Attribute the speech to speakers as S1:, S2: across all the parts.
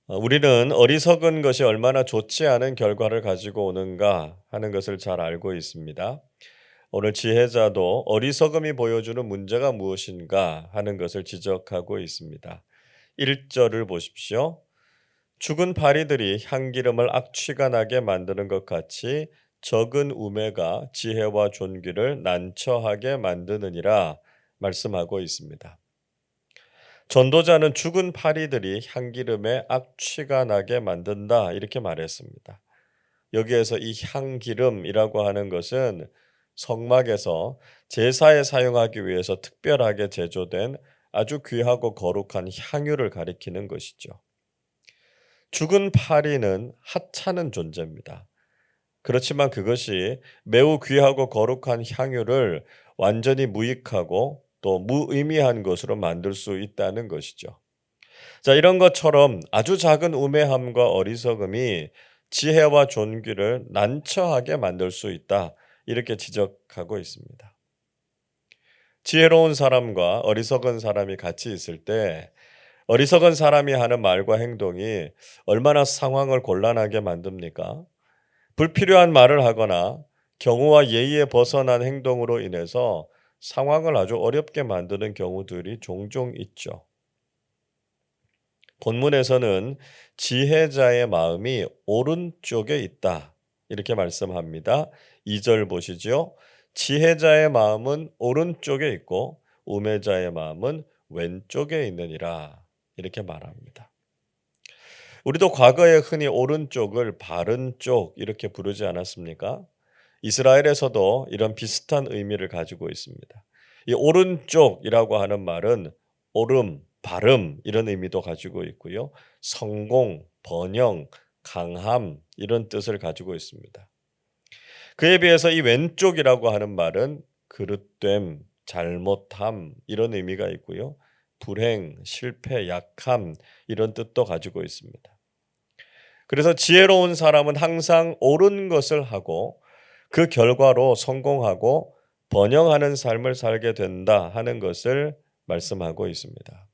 S1: 우리는 어리석은 것이 얼마나 좋지 않은 결과를 가지고 오는가 하는 것을 잘 알고 있습니다. 오늘 지혜자도 어리석음이 보여주는 문제가 무엇인가 하는 것을 지적하고 있습니다. 1절을 보십시오. 죽은 파리들이 향기름을 악취가 나게 만드는 것 같이 적은 우매가 지혜와 존귀를 난처하게 만드느니라 말씀하고 있습니다. 전도자는 죽은 파리들이 향기름에 악취가 나게 만든다 이렇게 말했습니다. 여기에서 이 향기름이라고 하는 것은 성막에서 제사에 사용하기 위해서 특별하게 제조된 아주 귀하고 거룩한 향유를 가리키는 것이죠. 죽은 파리는 하찮은 존재입니다. 그렇지만 그것이 매우 귀하고 거룩한 향유를 완전히 무익하고 또 무의미한 것으로 만들 수 있다는 것이죠. 자, 이런 것처럼 아주 작은 우매함과 어리석음이 지혜와 존귀를 난처하게 만들 수 있다. 이렇게 지적하고 있습니다. 지혜로운 사람과 어리석은 사람이 같이 있을 때 어리석은 사람이 하는 말과 행동이 얼마나 상황을 곤란하게 만듭니까? 불필요한 말을 하거나 경우와 예의에 벗어난 행동으로 인해서 상황을 아주 어렵게 만드는 경우들이 종종 있죠. 본문에서는 지혜자의 마음이 오른쪽에 있다. 이렇게 말씀합니다. 2절 보시죠. 지혜자의 마음은 오른쪽에 있고 우매자의 마음은 왼쪽에 있느니라. 이렇게 말합니다. 우리도 과거에 흔히 오른쪽을 바른 쪽 이렇게 부르지 않았습니까? 이스라엘에서도 이런 비슷한 의미를 가지고 있습니다. 이 오른쪽이라고 하는 말은 옳음, 바름 이런 의미도 가지고 있고요. 성공, 번영, 강함 이런 뜻을 가지고 있습니다. 그에 비해서 이 왼쪽이라고 하는 말은 그릇됨, 잘못함 이런 의미가 있고요. 불행, 실패, 약함 이런 뜻도 가지고 있습니다. 그래서 지혜로운 사람은 항상 옳은 것을 하고 그 결과로 성공하고 번영하는 삶을 살게 된다 하는 것을 말씀하고 있습니다.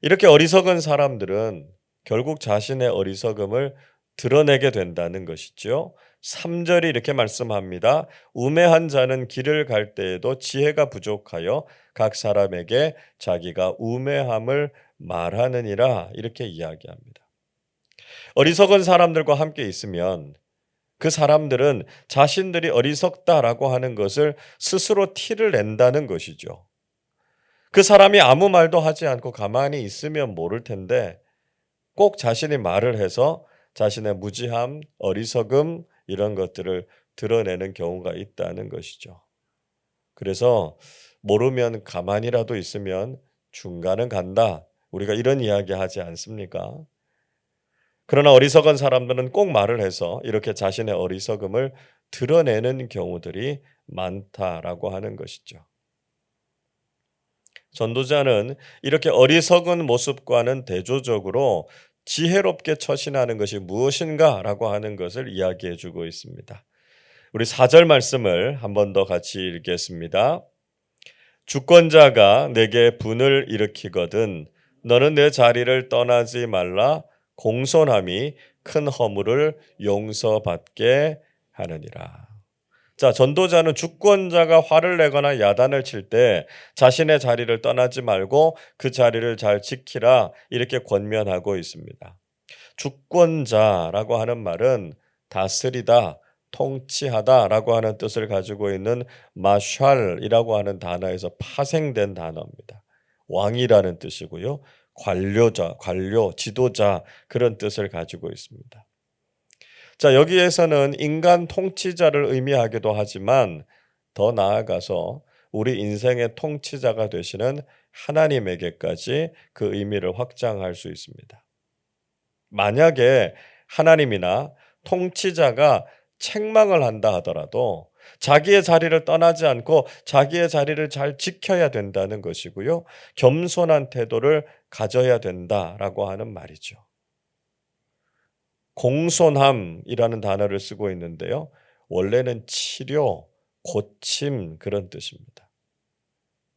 S1: 이렇게 어리석은 사람들은 결국 자신의 어리석음을 드러내게 된다는 것이죠. 3절이 이렇게 말씀합니다. 우매한 자는 길을 갈 때에도 지혜가 부족하여 각 사람에게 자기가 우매함을 말하느니라 이렇게 이야기합니다. 어리석은 사람들과 함께 있으면 그 사람들은 자신들이 어리석다라고 하는 것을 스스로 티를 낸다는 것이죠. 그 사람이 아무 말도 하지 않고 가만히 있으면 모를 텐데 꼭 자신이 말을 해서 자신의 무지함, 어리석음 이런 것들을 드러내는 경우가 있다는 것이죠. 그래서 모르면 가만히라도 있으면 중간은 간다. 우리가 이런 이야기 하지 않습니까? 그러나 어리석은 사람들은 꼭 말을 해서 이렇게 자신의 어리석음을 드러내는 경우들이 많다라고 하는 것이죠. 전도자는 이렇게 어리석은 모습과는 대조적으로 지혜롭게 처신하는 것이 무엇인가라고 하는 것을 이야기해 주고 있습니다. 우리 4절 말씀을 한 번 더 같이 읽겠습니다. 주권자가 내게 분을 일으키거든 너는 내 자리를 떠나지 말라 공손함이 큰 허물을 용서받게 하느니라. 자, 전도자는 주권자가 화를 내거나 야단을 칠 때 자신의 자리를 떠나지 말고 그 자리를 잘 지키라 이렇게 권면하고 있습니다. 주권자라고 하는 말은 다스리다, 통치하다라고 하는 뜻을 가지고 있는 마샬이라고 하는 단어에서 파생된 단어입니다. 왕이라는 뜻이고요. 관료자, 관료, 지도자 그런 뜻을 가지고 있습니다. 자, 여기에서는 인간 통치자를 의미하기도 하지만 더 나아가서 우리 인생의 통치자가 되시는 하나님에게까지 그 의미를 확장할 수 있습니다. 만약에 하나님이나 통치자가 책망을 한다 하더라도 자기의 자리를 떠나지 않고 자기의 자리를 잘 지켜야 된다는 것이고요. 겸손한 태도를 가져야 된다라고 하는 말이죠. 공손함이라는 단어를 쓰고 있는데요. 원래는 치료, 고침 그런 뜻입니다.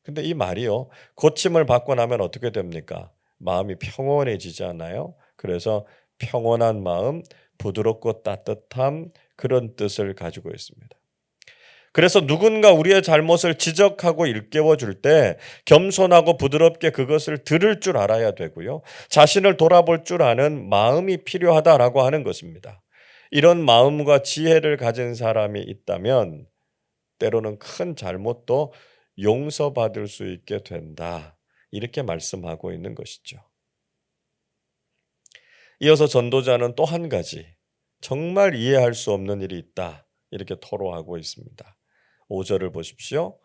S1: 근데 이 말이요. 고침을 받고 나면 어떻게 됩니까? 마음이 평온해지잖아요. 그래서 평온한 마음, 부드럽고 따뜻함 그런 뜻을 가지고 있습니다. 그래서 누군가 우리의 잘못을 지적하고 일깨워 줄 때 겸손하고 부드럽게 그것을 들을 줄 알아야 되고요. 자신을 돌아볼 줄 아는 마음이 필요하다라고 하는 것입니다. 이런 마음과 지혜를 가진 사람이 있다면 때로는 큰 잘못도 용서받을 수 있게 된다. 이렇게 말씀하고 있는 것이죠. 이어서 전도자는 또 한 가지 정말 이해할 수 없는 일이 있다. 이렇게 토로하고 있습니다. 5절을 보십시오.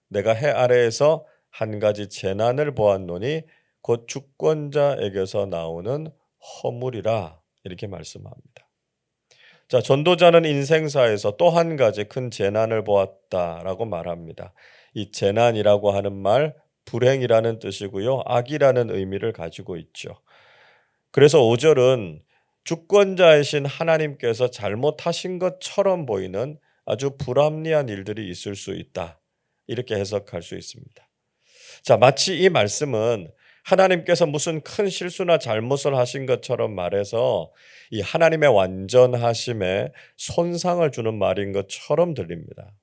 S1: 내가 해 아래에서 한 가지 재난을 보았노니 곧 주권자에게서 나오는 허물이라 이렇게 말씀합니다. 자, 전도자는 인생사에서 또 한 가지 큰 재난을 보았다라고 말합니다. 이 재난이라고 하는 말 불행이라는 뜻이고요. 악이라는 의미를 가지고 있죠. 그래서 5절은 주권자이신 하나님께서 잘못하신 것처럼 보이는 아주 불합리한 일들이 있을 수 있다. 이렇게 해석할 수 있습니다. 자, 마치 이 말씀은 하나님께서 무슨 큰 실수나 잘못을 하신 것처럼 말해서 이 하나님의 완전하심에 손상을 주는 말인 것처럼 들립니다.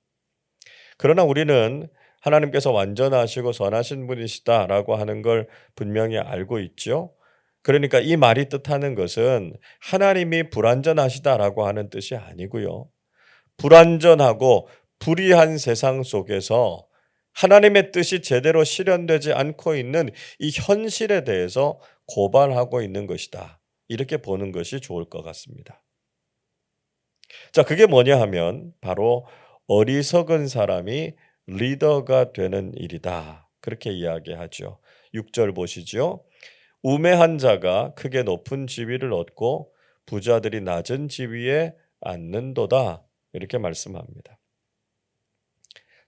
S1: 그러나 우리는 하나님께서 완전하시고 선하신 분이시다라고 하는 걸 분명히 알고 있죠. 그러니까 이 말이 뜻하는 것은 하나님이 불완전하시다라고 하는 뜻이 아니고요. 불완전하고 불의한 세상 속에서 하나님의 뜻이 제대로 실현되지 않고 있는 이 현실에 대해서 고발하고 있는 것이다. 이렇게 보는 것이 좋을 것 같습니다. 자, 그게 뭐냐 하면 바로 어리석은 사람이 리더가 되는 일이다. 그렇게 이야기하죠. 6절 보시죠. 우매한 자가 크게 높은 지위를 얻고 부자들이 낮은 지위에 앉는도다. 이렇게 말씀합니다.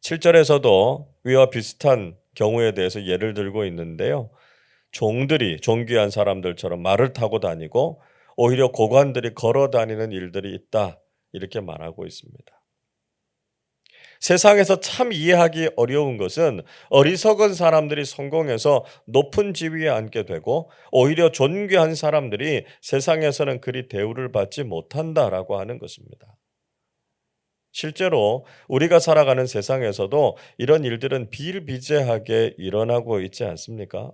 S1: 7절에서도 위와 비슷한 경우에 대해서 예를 들고 있는데요. 종들이 존귀한 사람들처럼 말을 타고 다니고 오히려 고관들이 걸어 다니는 일들이 있다. 이렇게 말하고 있습니다. 세상에서 참 이해하기 어려운 것은 어리석은 사람들이 성공해서 높은 지위에 앉게 되고 오히려 존귀한 사람들이 세상에서는 그리 대우를 받지 못한다라고 하는 것입니다. 실제로 우리가 살아가는 세상에서도 이런 일들은 비일비재하게 일어나고 있지 않습니까?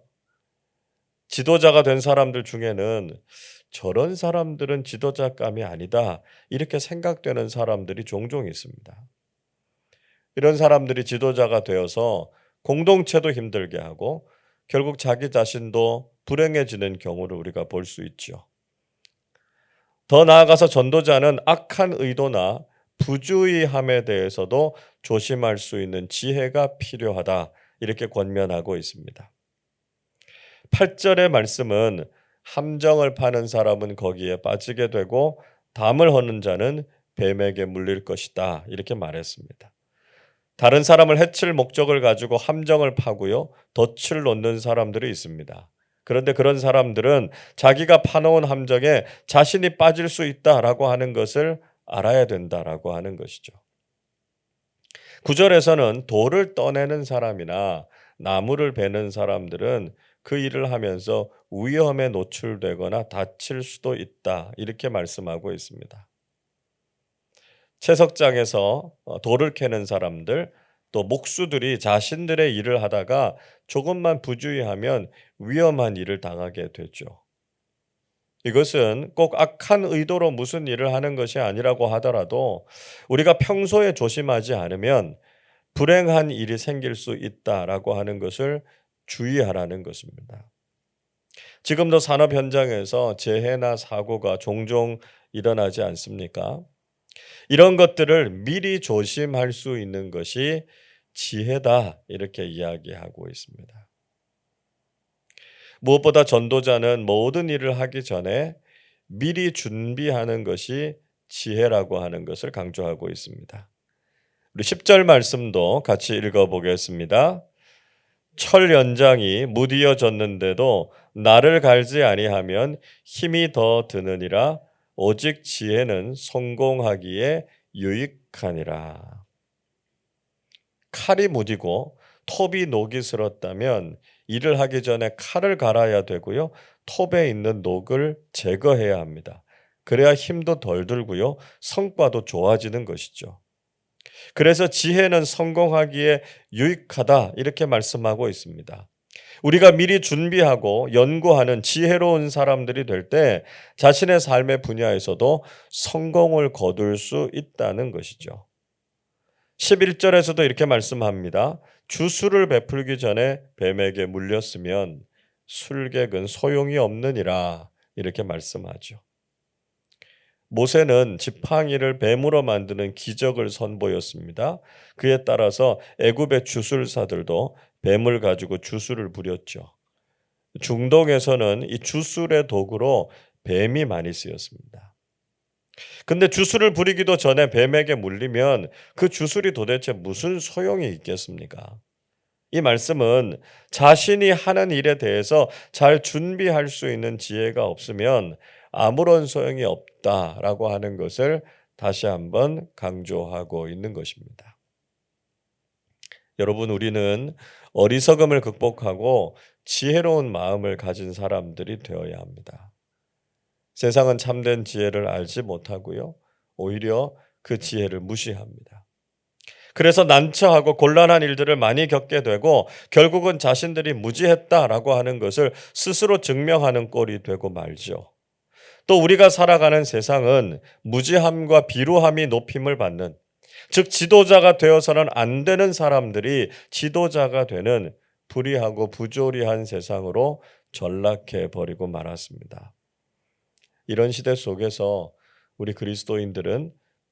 S1: 지도자가 된 사람들 중에는 저런 사람들은 지도자감이 아니다. 이렇게 생각되는 사람들이 종종 있습니다. 이런 사람들이 지도자가 되어서 공동체도 힘들게 하고 결국 자기 자신도 불행해지는 경우를 우리가 볼 수 있죠. 더 나아가서 전도자는 악한 의도나 부주의함에 대해서도 조심할 수 있는 지혜가 필요하다. 이렇게 권면하고 있습니다. 8절의 말씀은 함정을 파는 사람은 거기에 빠지게 되고 담을 허는 자는 뱀에게 물릴 것이다. 이렇게 말했습니다. 다른 사람을 해칠 목적을 가지고 함정을 파고요. 덫을 놓는 사람들이 있습니다. 그런데 그런 사람들은 자기가 파놓은 함정에 자신이 빠질 수 있다라고 하는 것을 알아야 된다라고 하는 것이죠. 9절에서는 돌을 떠내는 사람이나 나무를 베는 사람들은 그 일을 하면서 위험에 노출되거나 다칠 수도 있다. 이렇게 말씀하고 있습니다. 채석장에서 돌을 캐는 사람들, 또 목수들이 자신들의 일을 하다가 조금만 부주의하면 위험한 일을 당하게 되죠. 이것은 꼭 악한 의도로 무슨 일을 하는 것이 아니라고 하더라도 우리가 평소에 조심하지 않으면 불행한 일이 생길 수 있다라고 하는 것을 주의하라는 것입니다. 지금도 산업 현장에서 재해나 사고가 종종 일어나지 않습니까? 이런 것들을 미리 조심할 수 있는 것이 지혜다 이렇게 이야기하고 있습니다. 무엇보다 전도자는 모든 일을 하기 전에 미리 준비하는 것이 지혜라고 하는 것을 강조하고 있습니다. 우리 10절 말씀도 같이 읽어보겠습니다. 철 연장이 무디어졌는데도 나를 갈지 아니하면 힘이 더 드느니라. 오직 지혜는 성공하기에 유익하니라. 칼이 무디고 톱이 녹이 슬었다면 일을 하기 전에 칼을 갈아야 되고요. 톱에 있는 녹을 제거해야 합니다. 그래야 힘도 덜 들고요. 성과도 좋아지는 것이죠. 그래서 지혜는 성공하기에 유익하다 이렇게 말씀하고 있습니다. 우리가 미리 준비하고 연구하는 지혜로운 사람들이 될 때 자신의 삶의 분야에서도 성공을 거둘 수 있다는 것이죠. 11절에서도 이렇게 말씀합니다. 주술을 베풀기 전에 뱀에게 물렸으면 술객은 소용이 없느니라 이렇게 말씀하죠. 모세는 지팡이를 뱀으로 만드는 기적을 선보였습니다. 그에 따라서 애굽의 주술사들도 뱀을 가지고 주술을 부렸죠. 중동에서는 이 주술의 도구로 뱀이 많이 쓰였습니다. 근데 주술을 부리기도 전에 뱀에게 물리면 그 주술이 도대체 무슨 소용이 있겠습니까? 이 말씀은 자신이 하는 일에 대해서 잘 준비할 수 있는 지혜가 없으면 아무런 소용이 없다라고 하는 것을 다시 한번 강조하고 있는 것입니다. 여러분, 우리는 어리석음을 극복하고 지혜로운 마음을 가진 사람들이 되어야 합니다. 세상은 참된 지혜를 알지 못하고요. 오히려 그 지혜를 무시합니다. 그래서 난처하고 곤란한 일들을 많이 겪게 되고 결국은 자신들이 무지했다라고 하는 것을 스스로 증명하는 꼴이 되고 말죠. 또 우리가 살아가는 세상은 무지함과 비루함이 높임을 받는, 즉 지도자가 되어서는 안 되는 사람들이 지도자가 되는 불의하고 부조리한 세상으로 전락해 버리고 말았습니다. 이런 시대 속에서 우리 그리스도인들은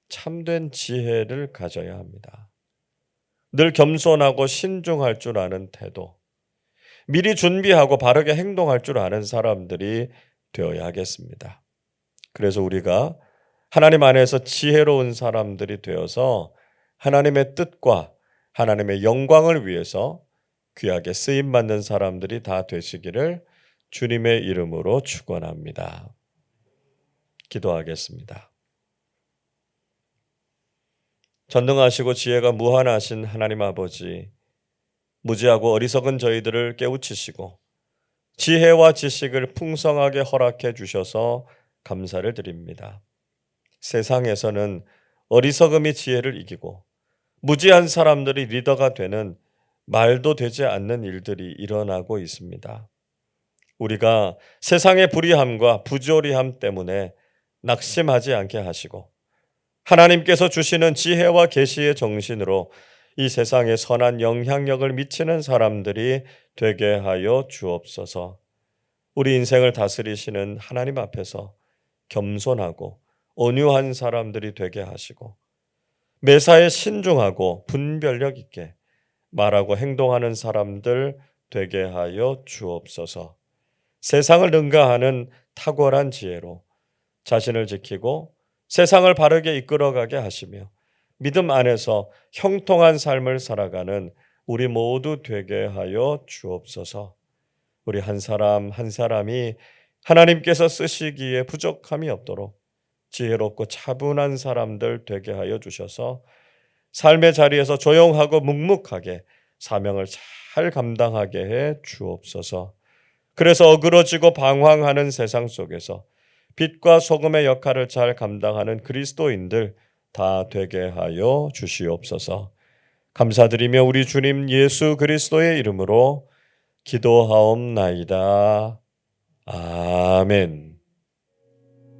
S1: 참된 지혜를 가져야 합니다. 늘 겸손하고 신중할 줄 아는 태도, 미리 준비하고 바르게 행동할 줄 아는 사람들이 되어야 하겠습니다. 그래서 우리가 하나님 안에서 지혜로운 사람들이 되어서 하나님의 뜻과 하나님의 영광을 위해서 귀하게 쓰임받는 사람들이 다 되시기를 주님의 이름으로 축원합니다. 기도하겠습니다. 전능하시고 지혜가 무한하신 하나님 아버지, 무지하고 어리석은 저희들을 깨우치시고 지혜와 지식을 풍성하게 허락해 주셔서 감사를 드립니다. 세상에서는 어리석음이 지혜를 이기고 무지한 사람들이 리더가 되는 말도 되지 않는 일들이 일어나고 있습니다. 우리가 세상의 불의함과 부조리함 때문에 낙심하지 않게 하시고 하나님께서 주시는 지혜와 계시의 정신으로 이 세상에 선한 영향력을 미치는 사람들이 되게 하여 주옵소서. 우리 인생을 다스리시는 하나님 앞에서 겸손하고 온유한 사람들이 되게 하시고 매사에 신중하고 분별력 있게 말하고 행동하는 사람들 되게 하여 주옵소서. 세상을 능가하는 탁월한 지혜로 자신을 지키고 세상을 바르게 이끌어가게 하시며 믿음 안에서 형통한 삶을 살아가는 우리 모두 되게 하여 주옵소서. 우리 한 사람 한 사람이 하나님께서 쓰시기에 부족함이 없도록 지혜롭고 차분한 사람들 되게 하여 주셔서 삶의 자리에서 조용하고 묵묵하게 사명을 잘 감당하게 해 주옵소서. 그래서 어그러지고 방황하는 세상 속에서 빛과 소금의 역할을 잘 감당하는 그리스도인들 다 되게 하여 주시옵소서. 감사드리며 우리 주님 예수 그리스도의 이름으로 기도하옵나이다. 아멘.